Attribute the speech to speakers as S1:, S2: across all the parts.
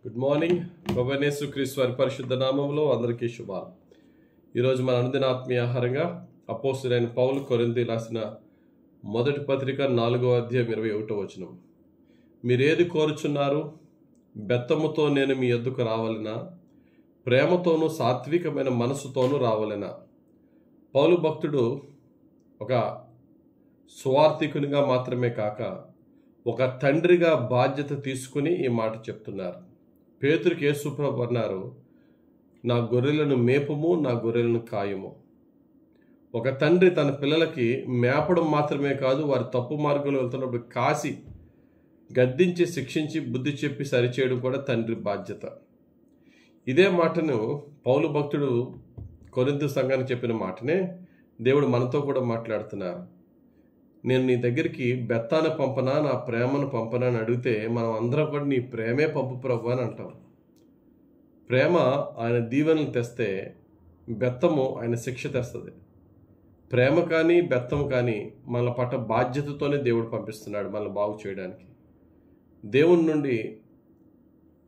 S1: Good morning. ప్రభువైన యేసుక్రీస్తు వారి పరిశుద్ధ నామములో అందరికీ శుభాలు. ఈరోజు మన అనుదిన ఆత్మీయ ఆహారంగా అపోస్తలుడైన పౌలు కొరింథీయులకు రాసిన మొదటి పత్రిక 4వ అధ్యాయం 21వ వచనం. మీరేది కోరుచున్నారు? బెత్తముతో నేను మీ యొద్దకు రావాలనా? ప్రేమతోనూ సాత్వికమైన మనసుతోనూ రావాలనా? పౌలు భక్తుడు ఒక సువార్థికునిగా మాత్రమే కాక ఒక తండ్రిగా బాధ్యత తీసుకుని ఈ మాట చెప్తున్నారు. పేతురుకి యేసు ప్రభువు అన్నారు, నా గొర్రెలను మేపుము, నా గొర్రెలను కాయము. ఒక తండ్రి తన పిల్లలకి మేపడం మాత్రమే కాదు, వారి తప్పు మార్గంలో వెళ్తున్నప్పుడు కాసి గద్దించి శిక్షించి బుద్ధి చెప్పి సరిచేయడం కూడా తండ్రి బాధ్యత. ఇదే మాటను పౌలు భక్తుడు కొరింథు సంఘానికి చెప్పిన మాటనే దేవుడు మనతో కూడా మాట్లాడుతున్నారు. నేను నీ దగ్గరికి బెత్తాను పంపనా, నా ప్రేమను పంపనా అని అడిగితే మనం అందరం కూడా నీ ప్రేమే పంపు ప్రభు అని అంటాం. ప్రేమ ఆయన దీవెనలు తెస్తే, బెత్తము ఆయన శిక్ష తెస్తుంది. ప్రేమ కానీ బెత్తము కానీ మన పట్ల బాధ్యతతోనే దేవుడు పంపిస్తున్నాడు మనల్ని బాగు చేయడానికి. దేవుని నుండి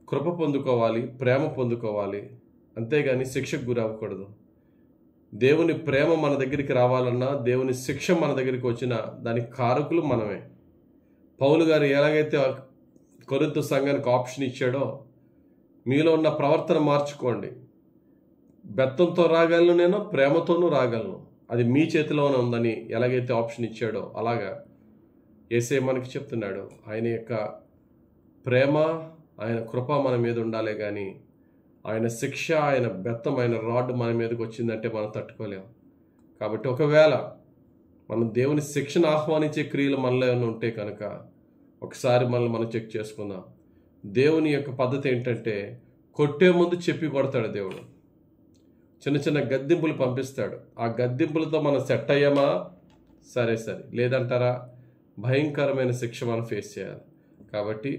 S1: కృప పొందుకోవాలి, ప్రేమ పొందుకోవాలి, అంతేగాని శిక్షకు గురవ్వకూడదు. దేవుని ప్రేమ మన దగ్గరికి రావాలన్నా, దేవుని శిక్ష మన దగ్గరికి వచ్చినా దానికి కారకులు మనమే. పౌలు గారు ఎలాగైతే కొరింథు సంఘానికి ఆప్షన్ ఇచ్చాడో, మీలో ఉన్న ప్రవర్తన మార్చుకోండి. బెత్తంతో రాగలను, నేను ప్రేమతోనూ రాగలను, అది మీ చేతిలోనే ఉందని ఎలాగైతే ఆప్షన్ ఇచ్చాడో అలాగా యేసయ్య మనకి చెప్తున్నాడు. ఆయన యొక్క ప్రేమ, ఆయన కృప మన మీద ఉండాలే కానీ ఆయన శిక్ష, ఆయన బెత్తం, ఆయన రాడ్ మన మీదకి వచ్చిందంటే మనం తట్టుకోలేం. కాబట్టి ఒకవేళ మనం దేవుని శిక్షను ఆహ్వానించే క్రియలు మనలో ఏమైనా ఉంటే కనుక ఒకసారి మనల్ని మనం చెక్ చేసుకుందాం. దేవుని యొక్క పద్ధతి ఏంటంటే కొట్టే ముందు చెప్పి కొడతాడు దేవుడు. చిన్న చిన్న గద్దింపులు పంపిస్తాడు. ఆ గద్దింపులతో మనం సెట్ అయ్యామా, సరే, లేదంటారా భయంకరమైన శిక్ష మనం ఫేస్ చేయాలి. కాబట్టి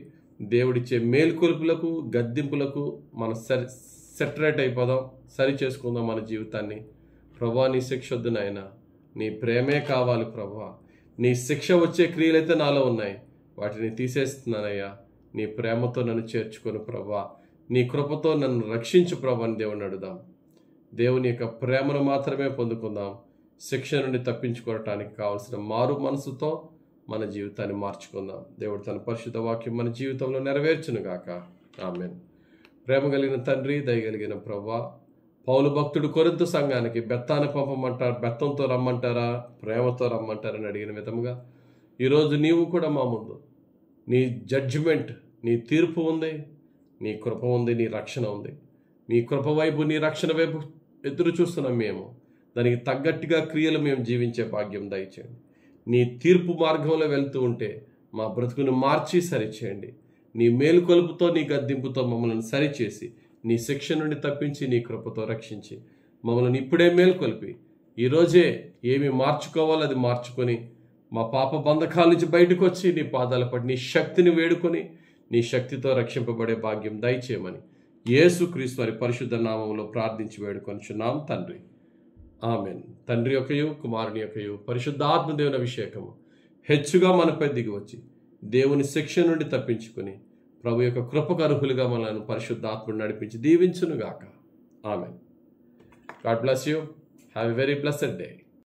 S1: దేవుడిచ్చే మేలుకొలుపులకు, గద్దింపులకు మనం సెటరేట్ అయిపోదాం, సరి చేసుకుందాం మన జీవితాన్ని. ప్రభువా, నీ శిక్ష వద్దు నాయనా, నీ ప్రేమే కావాలి ప్రభువా. నీ శిక్ష వచ్చే క్రియలైతే నాలో ఉన్నాయి, వాటిని తీసేస్తున్నానయ్యా. నీ ప్రేమతో నన్ను చేర్చుకొని ప్రభువా, నీ కృపతో నన్ను రక్షించు ప్రభు అని దేవుని అడుగుదాం. దేవుని యొక్క ప్రేమను మాత్రమే పొందుకుందాం. శిక్ష నుండి తప్పించుకోవటానికి కావలసిన మారు మనసుతో మన జీవితాన్ని మార్చుకుందాం. దేవుడు తన పరిశుద్ధ వాక్యం మన జీవితంలో నెరవేర్చును గాక. ఆమేన్. ప్రేమ కలిగిన తండ్రి, దయగలిగిన ప్రభువా, పౌలు భక్తుడు కొరింథు సంఘానికి బెత్తాన్ని పంపమంటారు, బెత్తంతో రమ్మంటారా, ప్రేమతో రమ్మంటారని అడిగిన విధముగా ఈరోజు నీవు కూడా మా ముందు నీ జడ్జిమెంట్, నీ తీర్పు ఉంది, నీ కృప ఉంది, నీ రక్షణ ఉంది. నీ కృప వైపు, నీ రక్షణ వైపు ఎదురు చూస్తున్నాం. మేము దానికి తగ్గట్టుగా క్రియలు మేము జీవించే భాగ్యం దయచేయండి. నీ తీర్పు మార్గంలో వెళ్తూ ఉంటే మా బ్రతుకును మార్చి సరిచేయండి. నీ మేలుకొలుపుతో, నీ గద్దింపుతో మమ్మల్ని సరిచేసి, నీ శిక్ష నుండి తప్పించి, నీ కృపతో రక్షించి మమ్మల్ని ఇప్పుడే మేలుకొలిపి ఈరోజే ఏమి మార్చుకోవాలో అది మార్చుకొని మా పాప బంధకాల నుంచి బయటకు వచ్చి నీ పాదాల పడి నీ శక్తిని వేడుకొని నీ శక్తితో రక్షింపబడే భాగ్యం దయచేయమని యేసుక్రీస్తు వారి పరిశుద్ధ నామములో ప్రార్థించి వేడుకొనుచున్నాం తండ్రి. ఆమెన్. తండ్రి యొక్కయు, కుమారుని యొక్కయు, పరిశుద్ధాత్మ దేవుని అభిషేకము హెచ్చుగా మనపై దిగి వచ్చి దేవుని శిక్ష నుండి తప్పించుకుని ప్రభు యొక్క కృపకు అర్హులుగా మనల్ని పరిశుద్ధాత్మను నడిపించి దీవించునుగాక. Amen. God bless you. Have a very blessed day.